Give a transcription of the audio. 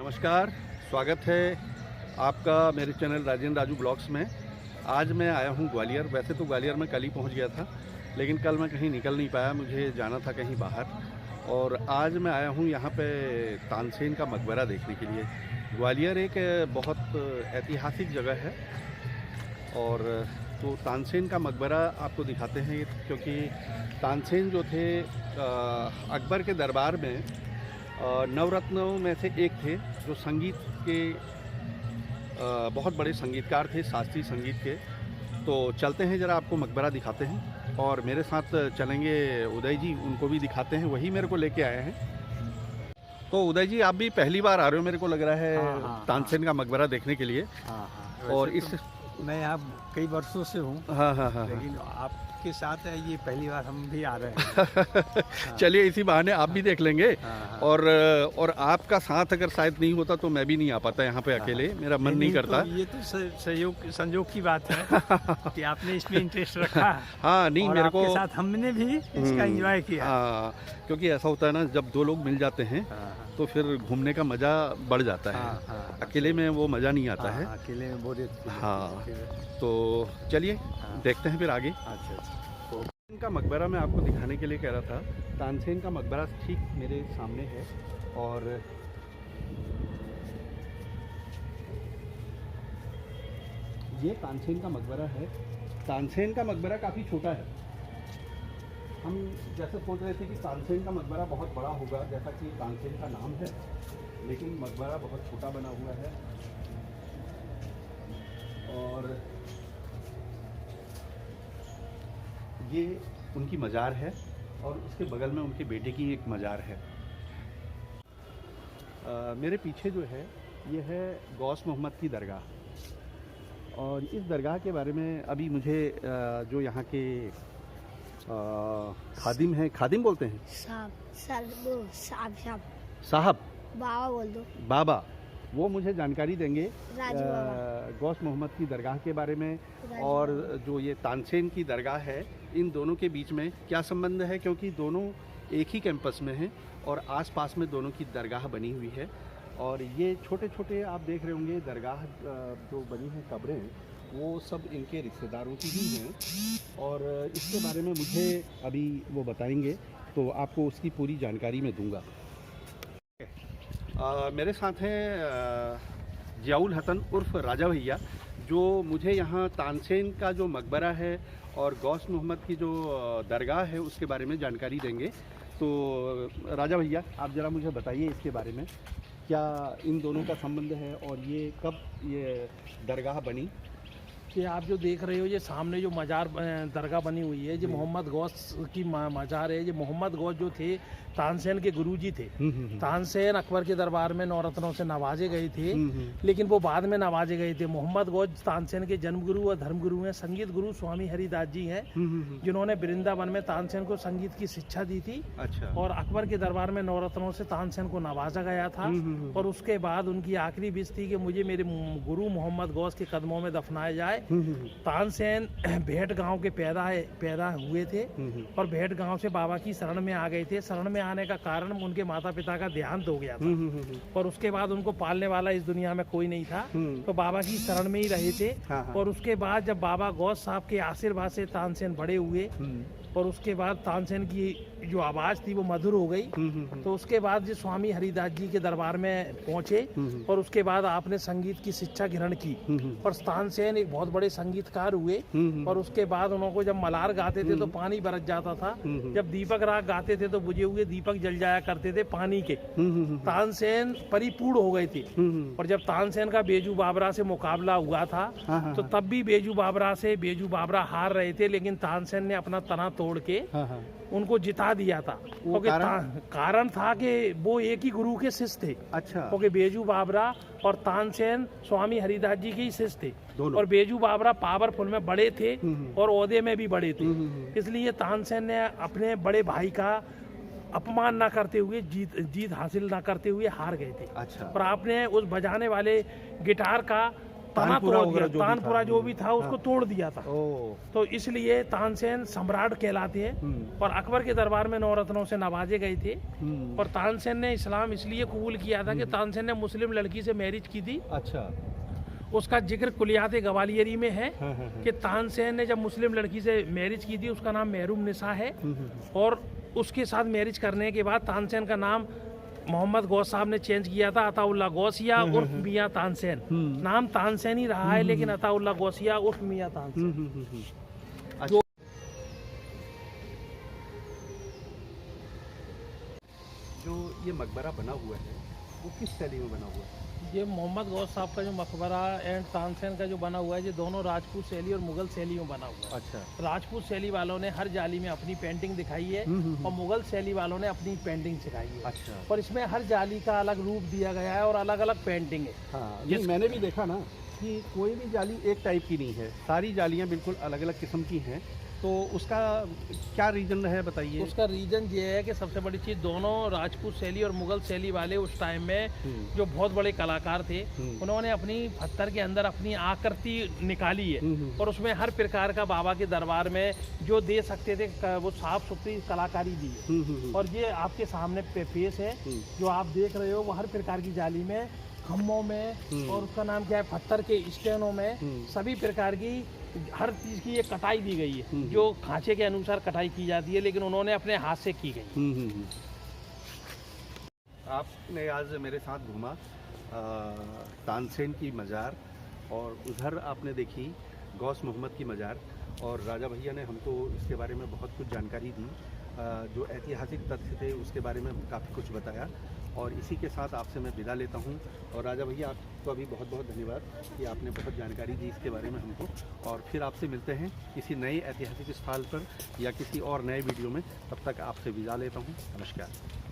नमस्कार, स्वागत है आपका मेरे चैनल राजेंद्र राजू ब्लॉग्स में। आज मैं आया हूँ ग्वालियर। वैसे तो ग्वालियर में कल ही पहुँच गया था, लेकिन कल मैं कहीं निकल नहीं पाया, मुझे जाना था कहीं बाहर। और आज मैं आया हूँ यहाँ पे तानसेन का मकबरा देखने के लिए। ग्वालियर एक बहुत ऐतिहासिक जगह है और तो तानसेन का मकबरा आपको दिखाते हैं, क्योंकि तानसेन जो थे अकबर के दरबार में नवरत्नों में से एक थे, जो संगीत के बहुत बड़े संगीतकार थे, शास्त्रीय संगीत के। तो चलते हैं, ज़रा आपको मकबरा दिखाते हैं और मेरे साथ चलेंगे उदय जी, उनको भी दिखाते हैं, वही मेरे को लेके आए हैं। तो उदय जी, आप भी पहली बार आ रहे हो मेरे को लग रहा है तानसेन का मकबरा देखने के लिए। और इस मैं यहाँ कई वर्षों से हूँ। हाँ। लेकिन आपके साथ है ये पहली बार हम भी आ रहे हैं। चलिए, इसी बहाने आप भी देख लेंगे। और आपका साथ अगर शायद नहीं होता तो मैं भी नहीं आ पाता यहाँ पे अकेले, मेरा मन नहीं करता। तो ये तो संयोग की बात है कि आपने इसमें इंटरेस्ट रखा। हाँ, नहीं, मेरे को साथ हमने भी इसका एंजॉय किया। हाँ, क्योंकि ऐसा होता है ना, जब दो लोग मिल जाते हैं तो फिर घूमने का मज़ा बढ़ जाता है। अकेले में वो मज़ा नहीं आता है। अकेले में बोरियत। हाँ, तो चलिए देखते हैं फिर आगे। अच्छा। तो इनका मकबरा मैं आपको दिखाने के लिए कह रहा था। तानसेन का मकबरा ठीक मेरे सामने है और ये तानसेन का मकबरा है। तानसेन का मकबरा काफ़ी छोटा है। हम जैसे सोच रहे थे कि तानसेन का मकबरा बहुत बड़ा होगा, जैसा कि तानसेन का नाम है, लेकिन मकबरा बहुत छोटा बना हुआ है। और ये उनकी मज़ार है और उसके बगल में उनके बेटे की एक मज़ार है। मेरे पीछे जो है ये है गौस मोहम्मद की दरगाह। और इस दरगाह के बारे में अभी मुझे जो यहाँ के खादिम हैं, खादिम बोलते हैं, साहब बाबा बोल दो, बाबा, वो मुझे जानकारी देंगे गौस मोहम्मद की दरगाह के बारे में। और जो ये तानसेन की दरगाह है, इन दोनों के बीच में क्या संबंध है, क्योंकि दोनों एक ही कैंपस में हैं और आसपास में दोनों की दरगाह बनी हुई है। और ये छोटे छोटे आप देख रहे होंगे दरगाह जो बनी है, कब्रें, वो सब इनके रिश्तेदारों की ही हैं। और इसके बारे में मुझे अभी वो बताएंगे, तो आपको उसकी पूरी जानकारी मैं दूंगा। मेरे साथ हैं जियाउल हसन उर्फ राजा भैया, जो मुझे यहाँ तानसेन का जो मकबरा है और गौस मोहम्मद की जो दरगाह है उसके बारे में जानकारी देंगे। तो राजा भैया, आप ज़रा मुझे बताइए इसके बारे में, क्या इन दोनों का संबंध है और ये कब ये दरगाह बनी? कि आप जो देख रहे हो, ये सामने जो मज़ार दरगाह बनी हुई है, जो मोहम्मद गौस की मज़ार है। ये मोहम्मद गौस जो थे तानसेन के गुरुजी थे। तानसेन अकबर के दरबार में नवरत्नों से नवाजे गए थे, लेकिन वो बाद में नवाजे गए थे। मोहम्मद गौस तानसेन के जन्म गुरु और धर्म गुरु हैं। संगीत गुरु स्वामी हरिदास जी हैं, जिन्होंने वृंदावन में तानसेन को संगीत की शिक्षा दी थी। अच्छा। और अकबर के दरबार में नवरत्नों से तानसेन को नवाजा गया था। और उसके बाद उनकी आखिरी विश थी कि मुझे मेरे गुरु मोहम्मद गौस के कदमों में दफनाया जाए। तानसेन भेट गांव के पैदा हुए थे और भेट गांव से बाबा की शरण में आ गए थे। शरण में आने का कारण उनके माता पिता का देहांत हो गया था और उसके बाद उनको पालने वाला इस दुनिया में कोई नहीं था, तो बाबा की शरण में ही रहे थे। और उसके बाद जब बाबा गौस साहब के आशीर्वाद से तानसेन बड़े हुए और उसके बाद तानसेन की जो आवाज़ थी वो मधुर हो गई, तो उसके बाद जो स्वामी हरिदास जी के दरबार में पहुंचे और उसके बाद आपने संगीत की शिक्षा ग्रहण की और तानसेन एक बहुत बड़े संगीतकार हुए। और उसके बाद उनको जब मलार गाते थे तो पानी बरस जाता था, जब दीपक राग गाते थे तो बुझे हुए दीपक जल जाया करते थे पानी के। तानसेन परिपूर्ण हो गए थे। और जब तानसेन का बेजू बाबरा से मुकाबला हुआ था तो तब भी बेजू बाबरा हार रहे थे, लेकिन तानसेन ने अपना तना तोड़ के उनको जिता दिया था। क्योंकि कारण था कि वो एक ही गुरु के शिष्य थे। अच्छा। क्योंकि बेजू बाबरा और तानसेन स्वामी हरिदास जी के ही शिष्य थे और बेजू बाबरा पावरफुल में बड़े थे और ओहदे में भी बड़े थे। इसलिए तानसेन ने अपने बड़े भाई का अपमान ना करते हुए जीत हासिल ना करते हुए हार गए थे। अच्छा। और आपने उस बजाने वाले गिटार का तना तानपुरा तोड़ दिया, वगैरह जो भी था। तानपुरा जो भी था उसको हाँ। तोड़ दिया था। ओ तो इसलिए तानसेन सम्राट कहलाते हैं और अकबर के दरबार में नवरत्नों से नवाजे गए थे। और तानसेन ने इस्लाम इसलिए कबूल किया था कि तानसेन ने मुस्लिम लड़की से मैरिज की थी। अच्छा। उसका जिक्र कुलियात गवालियरी में है हाँ, हाँ, हाँ। कि तानसेन ने जब मुस्लिम लड़की से मैरिज की थी, उसका नाम महरूम निसा है। और उसके साथ मैरिज करने के बाद तानसेन का नाम मोहम्मद गौस साहब ने चेंज किया था अताउल्ला गौसिया उर्फ मियाँ तानसेन। नाम तानसेन ही रहा है, लेकिन अताउल्ला गौसिया उर्फ मियाँ तानसेन। अच्छा। जो ये मकबरा बना हुआ है वो किस शैली में बना हुआ है? ये मोहम्मद गौस साहब का जो मकबरा एंड तानसेन का जो बना हुआ है, ये दोनों राजपूत शैली और मुगल शैली में बना हुआ है। अच्छा। राजपूत शैली वालों ने हर जाली में अपनी पेंटिंग दिखाई है और मुगल शैली वालों ने अपनी पेंटिंग सिखाई है। अच्छा। और इसमें हर जाली का अलग रूप दिया गया है और अलग अलग पेंटिंग है। हाँ, नहीं, मैंने भी देखा ना कि कोई भी जाली एक टाइप की नहीं है, सारी जालियाँ बिल्कुल अलग अलग किस्म की हैं। तो उसका क्या रीज़न है बताइए? उसका रीजन ये है कि सबसे बड़ी चीज़, दोनों राजपूत शैली और मुगल शैली वाले उस टाइम में जो बहुत बड़े कलाकार थे, उन्होंने अपनी पत्थर के अंदर अपनी आकृति निकाली है और उसमें हर प्रकार का बाबा के दरबार में जो दे सकते थे वो साफ सुथरी कलाकारी दी है। और ये आपके सामने पेश है जो आप देख रहे हो, वो हर प्रकार की जाली में, खम्भों में और उसका नाम क्या है, पत्थर के स्टैंडों में, सभी प्रकार की हर चीज़ की एक कटाई दी गई है जो खांचे के अनुसार कटाई की जाती है, लेकिन उन्होंने अपने हाथ से की गई। आपने आज मेरे साथ घूमा तानसेन की मज़ार और उधर आपने देखी गौस मोहम्मद की मज़ार, और राजा भैया ने हमको इसके बारे में बहुत कुछ जानकारी दी। जो ऐतिहासिक तथ्य थे उसके बारे में काफ़ी कुछ बताया। और इसी के साथ आपसे मैं विदा लेता हूं। और राजा भैया आपको अभी बहुत बहुत धन्यवाद कि आपने बहुत जानकारी दी इसके बारे में हमको। और फिर आपसे मिलते हैं किसी नए ऐतिहासिक स्थल पर या किसी और नए वीडियो में। तब तक आपसे विदा लेता हूं। नमस्कार।